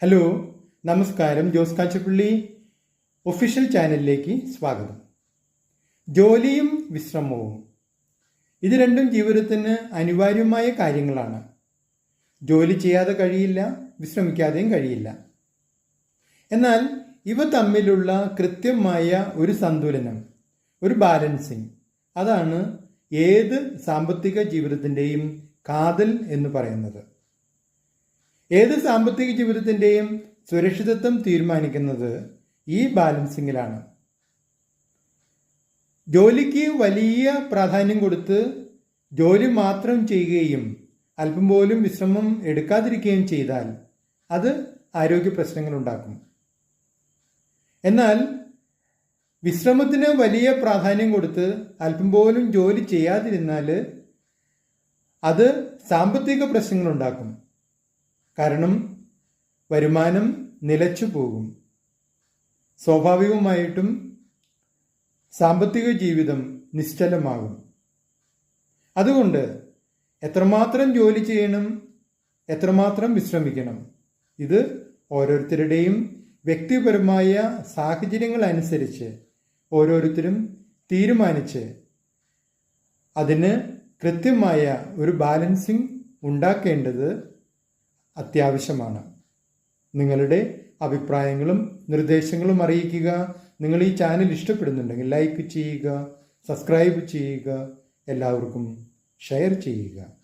Hello, നമസ്കാരം. Jose Kachappilly official ചാനലിലേക്ക് സ്വാഗതം. ജോലിയും വിശ്രമവും ഇത് രണ്ടും ജീവിതത്തിന് അനിവാര്യമായ കാര്യങ്ങളാണ്. ജോലി ചെയ്യാതെ കഴിയില്ല, വിശ്രമിക്കാതെയും കഴിയില്ല. എന്നാൽ ഇവ തമ്മിലുള്ള കൃത്യമായ ഒരു സന്തുലനം, ഒരു ബാലൻസിങ്, അതാണ് ഏത് സാമ്പത്തിക ജീവിതത്തിൻ്റെയും കാതൽ എന്ന് പറയുന്നത്. ഏത് സാമ്പത്തിക ജീവിതത്തിൻ്റെയും സുരക്ഷിതത്വം തീരുമാനിക്കുന്നത് ഈ ബാലൻസിങ്ങിലാണ്. ജോലിക്ക് വലിയ പ്രാധാന്യം കൊടുത്ത് ജോലി മാത്രം ചെയ്യുകയും അല്പം പോലും വിശ്രമം എടുക്കാതിരിക്കുകയും ചെയ്താൽ അത് ആരോഗ്യ പ്രശ്നങ്ങൾ ഉണ്ടാക്കും. എന്നാൽ വിശ്രമത്തിന് വലിയ പ്രാധാന്യം കൊടുത്ത് അല്പം പോലും ജോലി ചെയ്യാതിരുന്നാൽ അത് സാമ്പത്തിക പ്രശ്നങ്ങൾ ഉണ്ടാക്കും. കാരണം വരുമാനം നിലച്ചു പോകും. സ്വാഭാവികമായിട്ടും സാമ്പത്തിക ജീവിതം നിശ്ചലമാകും. അതുകൊണ്ട് എത്രമാത്രം ജോലി ചെയ്യണം, എത്രമാത്രം വിശ്രമിക്കണം, ഇത് ഓരോരുത്തരുടെയും വ്യക്തിപരമായ സാഹചര്യങ്ങൾ അനുസരിച്ച് ഓരോരുത്തരും തീരുമാനിച്ച് അതിന് കൃത്യമായ ഒരു ബാലൻസിങ് ഉണ്ടാക്കേണ്ടത് അത്യാവശ്യമാണ്. നിങ്ങളുടെ അഭിപ്രായങ്ങളും നിർദ്ദേശങ്ങളും അറിയിക്കുക. നിങ്ങൾ ഈ ചാനൽ ഇഷ്ടപ്പെടുന്നുണ്ടെങ്കിൽ ലൈക്ക് ചെയ്യുക, സബ്സ്ക്രൈബ് ചെയ്യുക, എല്ലാവർക്കും ഷെയർ ചെയ്യുക.